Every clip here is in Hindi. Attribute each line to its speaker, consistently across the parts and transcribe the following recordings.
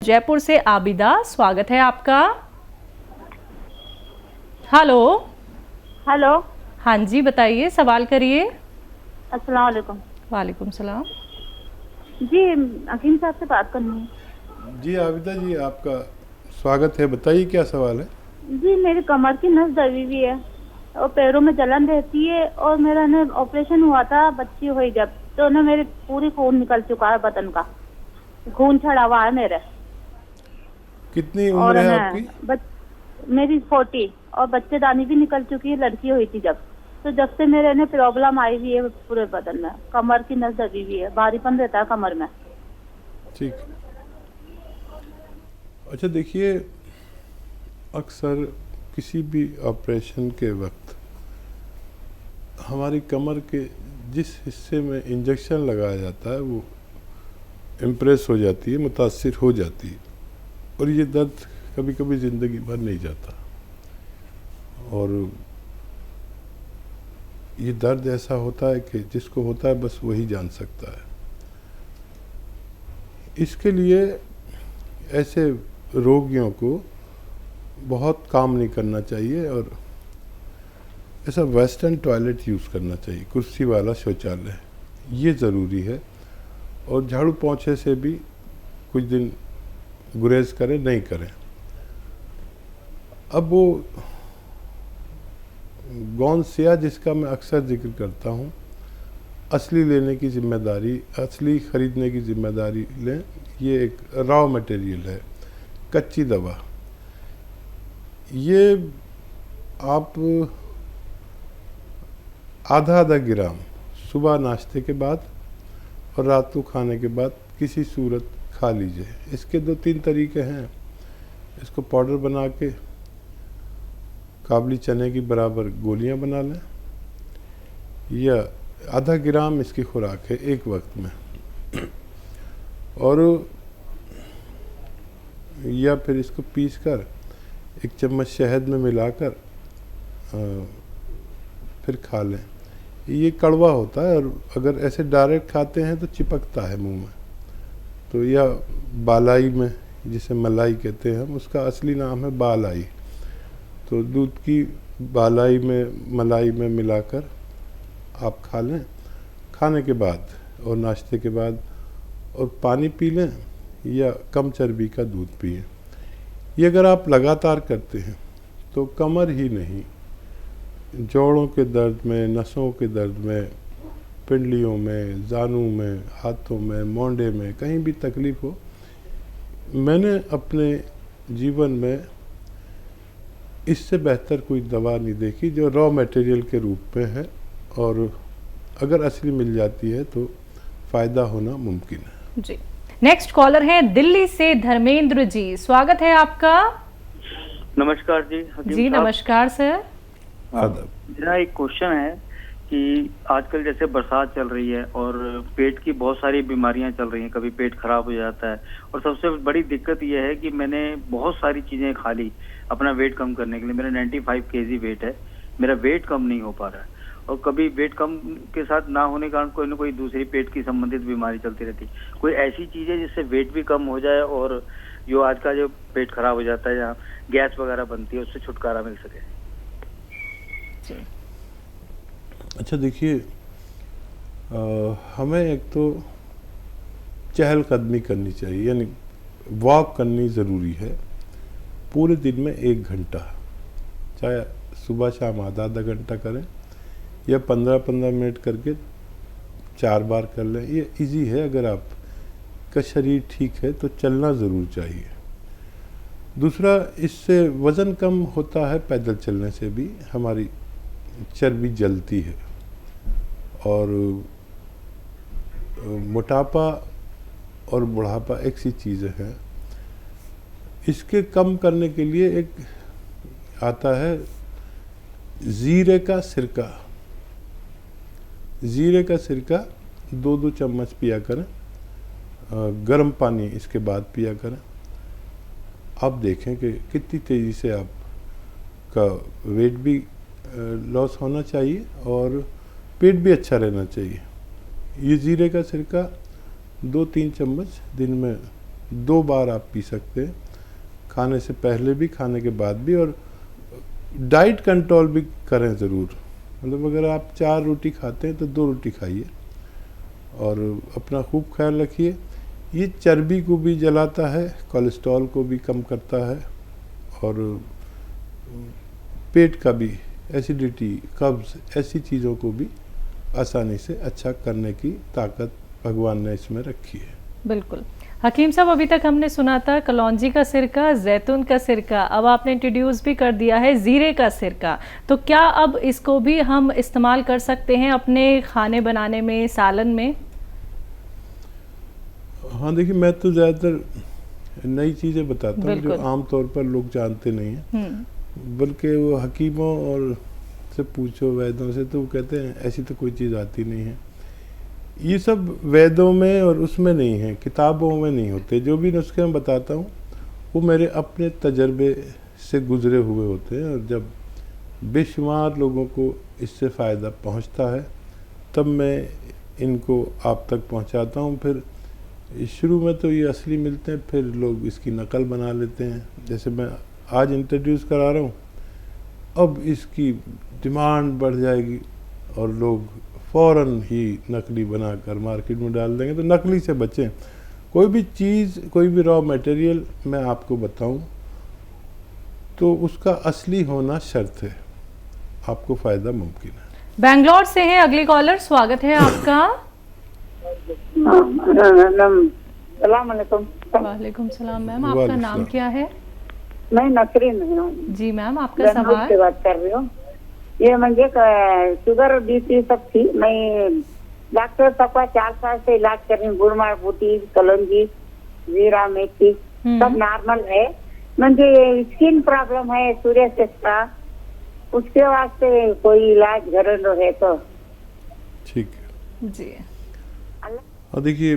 Speaker 1: जयपुर से आबिदा, स्वागत है आपका। हेलो।
Speaker 2: हेलो।
Speaker 1: हाँ जी, बताइए, सवाल करिए।
Speaker 2: अस्सलाम वालेकुम।
Speaker 1: वालेकुम सलाम।
Speaker 2: जी, हकीम साहब से बात करनी है।
Speaker 3: जी आबिदा जी, आपका स्वागत है। बताइए क्या सवाल है।
Speaker 2: जी, मेरी कमर की नस दबी हुई है और पैरों में जलन रहती है और मेरा ना ऑपरेशन हुआ था, बच्ची हुई जब, तो ना मेरे पूरी खून निकल चुका है, बदन का खून छड़ा हुआ है मेरे।
Speaker 3: कितनी
Speaker 2: और
Speaker 3: उम्र है
Speaker 2: ना
Speaker 3: आपकी?
Speaker 2: मेरी 40 और बच्चेदानी भी निकल चुकी है, लड़की हुई थी जब। तो जब से मेरे ने प्रॉब्लम आई हुई है पूरे बदन में, कमर की नस दबी हुई है, भारीपन रहता है कमर में।
Speaker 3: ठीक। अच्छा देखिए, अक्सर किसी भी ऑपरेशन के वक्त हमारी कमर के जिस हिस्से में इंजेक्शन लगाया जाता है वो इम्प्रेस हो जाती है, मुतासिर हो जाती है, और ये दर्द कभी कभी ज़िंदगी भर नहीं जाता। और ये दर्द ऐसा होता है कि जिसको होता है बस वही जान सकता है। इसके लिए ऐसे रोगियों को बहुत काम नहीं करना चाहिए और ऐसा वेस्टर्न टॉयलेट यूज़ करना चाहिए, कुर्सी वाला शौचालय, ये ज़रूरी है। और झाड़ू पोंछे से भी कुछ दिन गुरेज करें, नहीं करें। अब वो गौनसिया जिसका मैं अक्सर जिक्र करता हूँ, असली लेने की ज़िम्मेदारी, असली ख़रीदने की ज़िम्मेदारी लें। ये एक रॉ मटेरियल है, कच्ची दवा। ये आप आधा आधा ग्राम सुबह नाश्ते के बाद और रात को खाने के बाद किसी सूरत खा लीजिए। इसके 2-3 तरीके हैं। इसको पाउडर बना के काबली चने की बराबर गोलियां बना लें, या आधा ग्राम इसकी खुराक है एक वक्त में, और या फिर इसको पीसकर 1 चम्मच शहद में मिलाकर फिर खा लें। ये कड़वा होता है और अगर ऐसे डायरेक्ट खाते हैं तो चिपकता है मुंह में। तो या बालाई में, जिसे मलाई कहते हैं हम, उसका असली नाम है बालाई। तो दूध की बालाई में मलाई में मिलाकर आप खा लें खाने के बाद और नाश्ते के बाद, और पानी पी लें या कम चर्बी का दूध पिएं। ये अगर आप लगातार करते हैं तो कमर ही नहीं, जोड़ों के दर्द में, नसों के दर्द में, पिंडलियों में, जानू में, हाथों में, मोंडे में, कहीं भी तकलीफ हो, मैंने अपने जीवन में इससे बेहतर कोई दवा नहीं देखी जो रॉ मटेरियल के रूप में है, और अगर असली मिल जाती है तो फ़ायदा होना मुमकिन है।
Speaker 1: जी, नेक्स्ट कॉलर है दिल्ली से धर्मेंद्र जी, स्वागत है आपका।
Speaker 4: नमस्कार जी।
Speaker 1: जी नमस्कार सर।
Speaker 4: मेरा एक क्वेश्चन है कि आजकल जैसे बरसात चल रही है और पेट की बहुत सारी बीमारियां चल रही हैं, कभी पेट खराब हो जाता है, और सबसे बड़ी दिक्कत यह है कि मैंने बहुत सारी चीजें खा ली अपना वेट कम करने के लिए। मेरा 95 kg वेट है, मेरा वेट कम नहीं हो पा रहा है, और कभी वेट कम के साथ ना होने के कारण कोई ना कोई दूसरी पेट की संबंधित बीमारी चलती रहती। कोई ऐसी चीज है जिससे वेट भी कम हो जाए और जो आज का जो पेट खराब हो जाता है, जहाँ गैस वगैरह बनती है, उससे छुटकारा मिल सके?
Speaker 3: अच्छा देखिए, हमें एक तो चहलकदमी करनी चाहिए, यानी वॉक करनी ज़रूरी है पूरे दिन में 1 घंटा, चाहे सुबह शाम आधा आधा घंटा करें या 15-15 मिनट करके 4 बार कर लें। ये इजी है। अगर आपका शरीर ठीक है तो चलना ज़रूर चाहिए। दूसरा, इससे वज़न कम होता है, पैदल चलने से भी हमारी चर्बी जलती है, और मोटापा और बुढ़ापा एक सी चीज़ें हैं। इसके कम करने के लिए एक आता है ज़ीरे का सिरका। ज़ीरे का सिरका 2-2 चम्मच पिया करें, गर्म पानी इसके बाद पिया करें। आप देखें कि कितनी तेज़ी से आपका वेट भी लॉस होना चाहिए और पेट भी अच्छा रहना चाहिए। ये ज़ीरे का सिरका 2-3 चम्मच दिन में 2 बार आप पी सकते हैं, खाने से पहले भी, खाने के बाद भी। और डाइट कंट्रोल भी करें ज़रूर, मतलब अगर आप 4 रोटी खाते हैं तो 2 रोटी खाइए और अपना खूब ख्याल रखिए। ये चर्बी को भी जलाता है, कोलेस्ट्रॉल को भी कम करता है और पेट का भी, एसिडिटी, कब्ज़, ऐसी चीज़ों को भी आसानी से अच्छा करने की ताकत भगवान ने इसमें रखी है।
Speaker 1: बिल्कुल। हकीम साहब, अभी तक हमने सुना था कलौंजी का सिरका, जैतून का सिरका, अब आपने इंट्रोड्यूस भी कर दिया है ज़ीरे का सिरका। तो क्या अब इसको भी हम इस्तेमाल कर सकते हैं अपने खाने बनाने में, सालन में?
Speaker 3: हाँ देखिए, मैं तो ज़्यादातर नई चीज़ें बताता हूँ जो आम तौर पर लोग जानते नहीं हैं, बल्कि वो हकीमों और से पूछो, वैद्यों से, तो वो कहते हैं ऐसी तो कोई चीज़ आती नहीं है। ये सब वेदों में और उसमें नहीं है, किताबों में नहीं होते। जो भी नुस्खे मैं बताता हूँ वो मेरे अपने तजर्बे से गुजरे हुए होते हैं, और जब बेशुमार लोगों को इससे फ़ायदा पहुँचता है तब मैं इनको आप तक पहुँचाता हूँ। फिर शुरू में तो ये असली मिलते हैं, फिर लोग इसकी नकल बना लेते हैं। जैसे मैं आज इंट्रोड्यूस करा रहा हूँ, अब इसकी डिमांड बढ़ जाएगी और लोग फ़ौरन ही नकली बनाकर मार्केट में डाल देंगे। तो नकली से बचें। कोई भी चीज़, कोई भी रॉ मटेरियल मैं आपको बताऊं तो उसका असली होना शर्त है, आपको फ़ायदा मुमकिन है।
Speaker 1: बेंगलोर से है अगली कॉलर, स्वागत है आपका। वालेकुम सलाम मैम, आपका नाम क्या है?
Speaker 5: मैं नसरीन हूँ
Speaker 1: जी मैम, आपका सवाल।
Speaker 5: से बात कर रही हूँ। ये मुझे शुगर बीपी सब थी, मैं डॉक्टर सबका 4 साल से इलाज कर रही हूँ। गुड़मार बूटी, कलौंजी, जीरा, मेथी सब नॉर्मल है। मुझे स्किन प्रॉब्लम है, सूर्य का, उसके वास्ते कोई इलाज घरेलू है तो?
Speaker 3: ठीक है
Speaker 1: जी।
Speaker 3: और देखिए,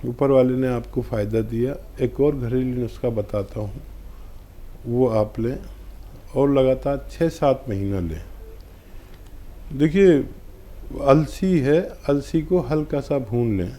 Speaker 3: ऊपर वाले ने आपको फ़ायदा दिया। एक और घरेलू नुस्खा बताता हूँ, वो आप लें और लगातार 6-7 महीना लें। देखिए, अलसी है, अलसी को हल्का सा भून लें,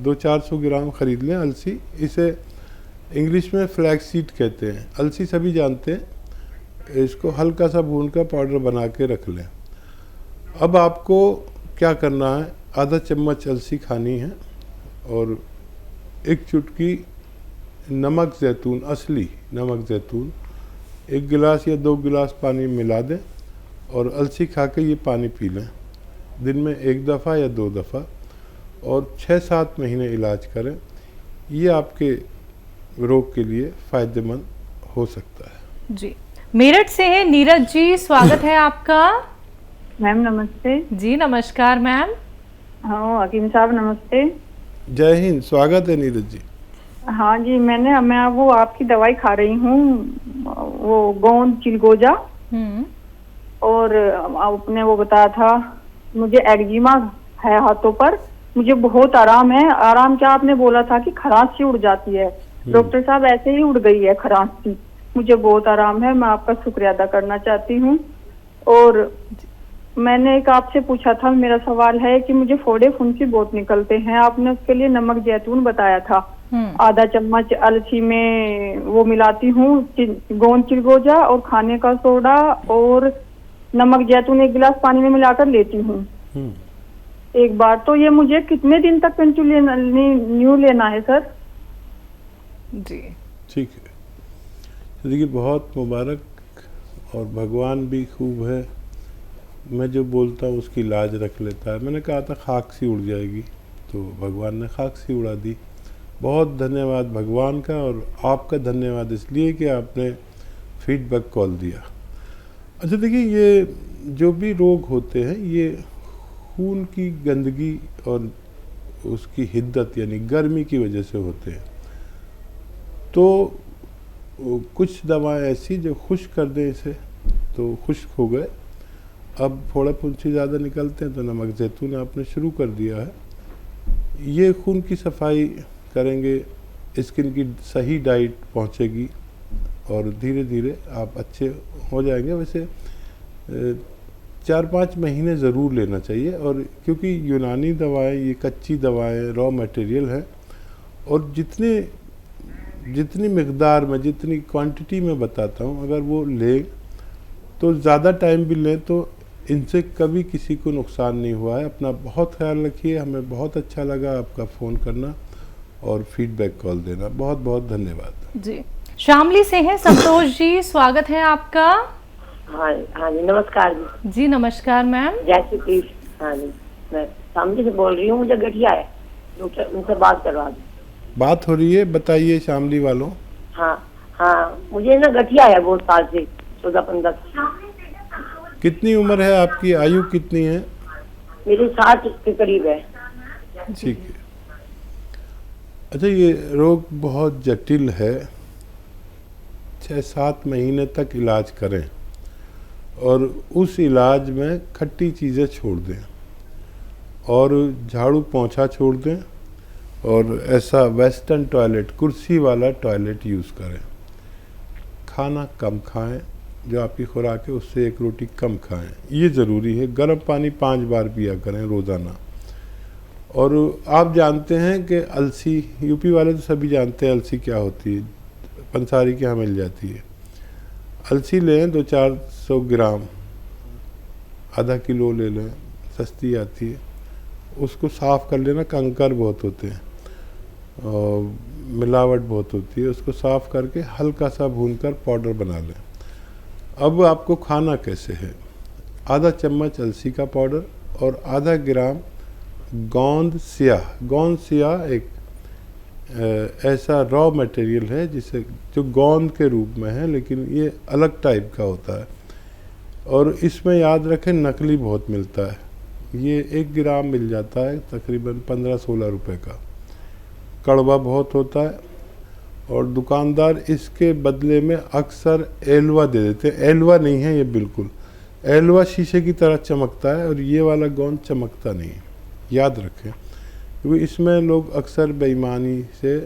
Speaker 3: 200-400 ग्राम ख़रीद लें अलसी। इसे इंग्लिश में फ्लैक्स सीड कहते हैं, अलसी सभी जानते हैं। इसको हल्का सा भून कर पाउडर बना के रख लें। अब आपको क्या करना है, आधा चम्मच अलसी खानी है और 1 चुटकी नमक ज़ैतून, असली नमक ज़ैतून 1 गिलास या 2 गिलास पानी में मिला दें और अलसी खा के ये पानी पी लें, दिन में 1 दफ़ा या 2 दफ़ा, और 6-7 महीने इलाज करें। ये आपके रोग के लिए फ़ायदेमंद हो सकता है।
Speaker 1: जी। मेरठ से है नीरज जी, स्वागत है आपका।
Speaker 6: मैम नमस्ते।
Speaker 1: जी नमस्कार मैम।
Speaker 6: हाँ हकीम साहब नमस्ते।
Speaker 3: जय हिंद, स्वागत है नीरज जी।
Speaker 6: हाँ जी, मैं वो आपकी दवाई खा रही हूँ, वो गोंद चिलगोजा, और आपने वो बताया था मुझे एक्जिमा है हाथों पर, मुझे बहुत आराम है। आराम क्या, आपने बोला था कि खराश सी उड़ जाती है, डॉक्टर साहब ऐसे ही उड़ गई है खराश सी, मुझे बहुत आराम है। मैं आपका शुक्रिया अदा करना चाहती हूँ। और मैंने एक आपसे पूछा था, मेरा सवाल है कि मुझे फोड़े फुंसी बहुत निकलते हैं, आपने उसके लिए नमक जैतून बताया था, आधा चम्मच अलसी में वो मिलाती हूँ, गोंद चिलगोजा और खाने का सोडा और नमक जैतून 1 गिलास पानी में मिलाकर लेती हूँ एक बार। तो ये मुझे कितने दिन तक कंटिन्यू लेना है सर?
Speaker 1: जी
Speaker 3: ठीक है, तो देखिए बहुत मुबारक, और भगवान भी खूब है, मैं जो बोलता हूँ उसकी लाज रख लेता है। मैंने कहा था खाक सी उड़ जाएगी, तो भगवान ने खाक सी उड़ा दी। बहुत धन्यवाद भगवान का, और आपका धन्यवाद इसलिए कि आपने फीडबैक कॉल दिया। अच्छा देखिए, ये जो भी रोग होते हैं ये खून की गंदगी और उसकी हिद्दत यानी गर्मी की वजह से होते हैं। तो कुछ दवाएं ऐसी जो खुश्क कर दें इसे, तो खुश्क हो गए। अब फोड़ा फुंसी ज़्यादा निकलते हैं तो नमक जैतून आपने शुरू कर दिया है, ये खून की सफाई करेंगे, स्किन की सही डाइट पहुंचेगी और धीरे धीरे आप अच्छे हो जाएंगे। वैसे 4-5 महीने ज़रूर लेना चाहिए, और क्योंकि यूनानी दवाएं ये कच्ची दवाएं रॉ मटेरियल है और जितनी मिकदार में, जितनी क्वांटिटी में बताता हूँ, अगर वो ले तो ज़्यादा टाइम भी लें तो इनसे कभी किसी को नुकसान नहीं हुआ है। अपना बहुत ख्याल रखिए। हमें बहुत अच्छा लगा आपका फ़ोन करना और फीडबैक कॉल देना। बहुत बहुत धन्यवाद
Speaker 1: जी। शामली से हैं संतोष जी, स्वागत है आपका।
Speaker 7: हाँ हाँ जी, नमस्कार जी।
Speaker 1: जी नमस्कार मैम।
Speaker 7: जय श्री कृष्ण। हाँ जी, मैं शामली से बोल रही हूँ, मुझे गठिया है, उनसे बात करवा दो।
Speaker 3: बात हो रही है, बताइए शामली वालों।
Speaker 7: हाँ हाँ, मुझे ना गठिया है बहुत साल से, 14-15।
Speaker 3: कितनी उम्र है आपकी, आयु कितनी है?
Speaker 7: मेरी 60 के करीब है।
Speaker 3: ठीक है। अच्छा, ये रोग बहुत जटिल है। 6-7 महीने तक इलाज करें और उस इलाज में खट्टी चीज़ें छोड़ दें और झाड़ू पोंछा छोड़ दें और ऐसा वेस्टर्न टॉयलेट, कुर्सी वाला टॉयलेट यूज़ करें। खाना कम खाएं, जो आपकी खुराक है उससे 1 रोटी कम खाएं, ये ज़रूरी है। गर्म पानी 5 बार पिया करें रोज़ाना। और आप जानते हैं कि अलसी, यूपी वाले तो सभी जानते हैं अलसी क्या होती है, पंसारी के यहाँ मिल जाती है। अलसी लें 200-400 ग्राम, आधा किलो ले लें, सस्ती आती है। उसको साफ़ कर लेना, कंकर बहुत होते हैं और मिलावट बहुत होती है। उसको साफ़ करके हल्का सा भूनकर पाउडर बना लें। अब आपको खाना कैसे है, आधा चम्मच अलसी का पाउडर और आधा ग्राम गोंद स्याह एक ऐसा रॉ मटेरियल है जिसे, जो गोंद के रूप में है लेकिन ये अलग टाइप का होता है। और इसमें याद रखें नकली बहुत मिलता है। ये 1 ग्राम मिल जाता है तकरीबन 15-16 रुपए का। कड़वा बहुत होता है और दुकानदार इसके बदले में अक्सर एलवा दे देते हैं। एलवा नहीं है ये बिल्कुल, एलवा शीशे की तरह चमकता है और ये वाला गोंद चमकता नहीं है, याद रखें। क्योंकि इसमें लोग अक्सर बेईमानी से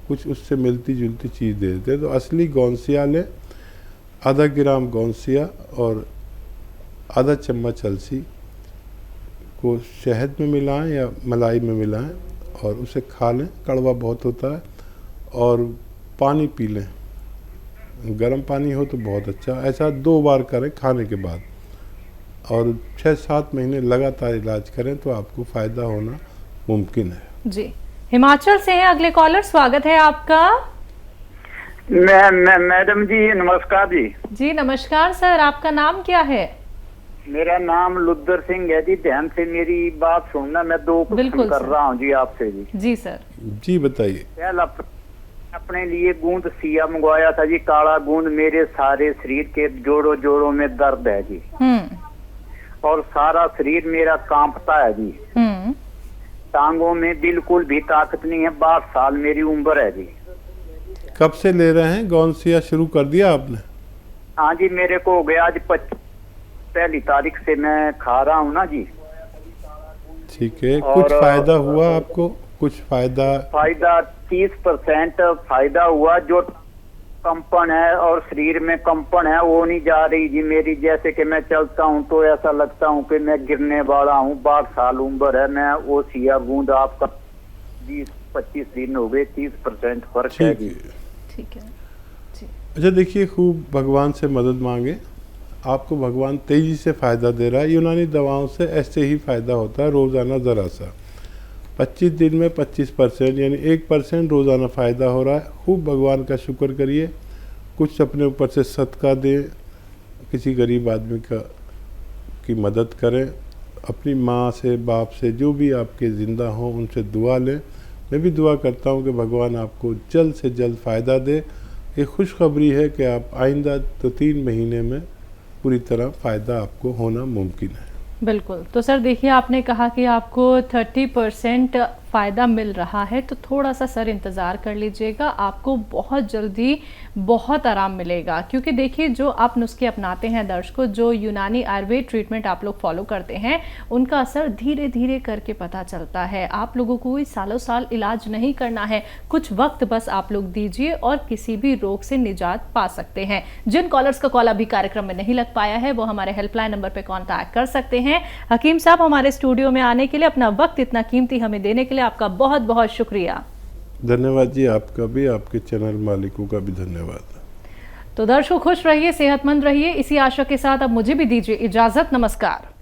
Speaker 3: कुछ उससे मिलती जुलती चीज़ दे देते हैं। तो असली गोंसिया लें, आधा ग्राम गोंसिया और आधा चम्मच अलसी को शहद में मिलाएं या मलाई में मिलाएं और उसे खा लें। कड़वा बहुत होता है। और पानी पी लें, गर्म पानी हो तो बहुत अच्छा। ऐसा 2 बार करें खाने के बाद और 6-7 महीने लगातार इलाज करें तो आपको फ़ायदा होना मुमकिन है।
Speaker 1: जी। हिमाचल से हैं अगले कॉलर, स्वागत है आपका।
Speaker 8: मैडम जी नमस्कार जी।
Speaker 1: जी नमस्कार सर, आपका नाम क्या है?
Speaker 8: मेरा नाम लुद्दर सिंह है जी। ध्यान से मेरी बात सुनना, मैं 2 क्वेश्चन कर रहा हूँ जी आपसे जी।
Speaker 1: जी सर। जी
Speaker 3: बताइए।
Speaker 8: पहला, अपने लिए गूंद सिया मंगवाया था जी, काला गूंद। मेरे सारे शरीर के जोड़ों में दर्द है जी और सारा शरीर मेरा कांपता है जी। टांगों में बिल्कुल भी ताकत नहीं है। 62 साल मेरी उम्र है जी।
Speaker 3: कब से ले रहे हैं? गोंसिया शुरू कर दिया आपने?
Speaker 8: हाँ जी, मेरे को हो गया आज 1 तारीख से मैं खा रहा हूँ ना जी।
Speaker 3: ठीक है। कुछ फायदा हुआ आपको? कुछ फायदा 30% फायदा हुआ। जो कंपन है और शरीर में कंपन है वो नहीं जा रही जी मेरी। जैसे कि मैं चलता हूँ तो ऐसा लगता हूँ कि मैं गिरने वाला हूँ। 62 साल उम्र है। मैं वो सिया गूंद आपका 20-25 दिन हो गए, 30% फर्क है जी।
Speaker 1: ठीक है।
Speaker 3: अच्छा देखिए, खूब भगवान से मदद मांगे। आपको भगवान तेजी से फ़ायदा दे रहा है। यूनानी दवाओं से ऐसे ही फ़ायदा होता है, रोज़ाना ज़रा सा। 25 दिन में 25% यानी 1% रोज़ाना फ़ायदा हो रहा है। खूब भगवान का शुक्र करिए। कुछ अपने ऊपर से सदका दें, किसी गरीब आदमी की मदद करें। अपनी माँ से, बाप से, जो भी आपके ज़िंदा हों उनसे दुआ लें। मैं भी दुआ करता हूँ कि भगवान आपको जल्द से जल्द फ़ायदा दे। ये खुशखबरी है कि आप आइंदा 3 महीने में पूरी तरह फ़ायदा आपको होना मुमकिन है।
Speaker 1: बिल्कुल। तो सर देखिए, आपने कहा कि आपको 30% फ़ायदा मिल रहा है, तो थोड़ा सा सर इंतज़ार कर लीजिएगा, आपको बहुत जल्दी बहुत आराम मिलेगा। क्योंकि देखिए, जो आप नुस्खे अपनाते हैं दर्शकों, जो यूनानी आयुर्वेद ट्रीटमेंट आप लोग फॉलो करते हैं, उनका असर धीरे धीरे करके पता चलता है। आप लोगों को कोई सालों साल इलाज नहीं करना है, कुछ वक्त बस आप लोग दीजिए और किसी भी रोग से निजात पा सकते हैं। जिन कॉलर्स का कॉल अभी कार्यक्रम में नहीं लग पाया है वो हमारे हेल्पलाइन नंबर पर कॉन्टैक्ट कर सकते हैं। हकीम साहब, हमारे स्टूडियो में आने के लिए, अपना वक्त इतना कीमती हमें देने के लिए आपका बहुत बहुत शुक्रिया।
Speaker 3: धन्यवाद जी, आपका भी, आपके चैनल मालिकों का भी धन्यवाद।
Speaker 1: तो दर्शकों खुश रहिए, सेहतमंद रहिए, इसी आशा के साथ अब मुझे भी दीजिए इजाजत। नमस्कार।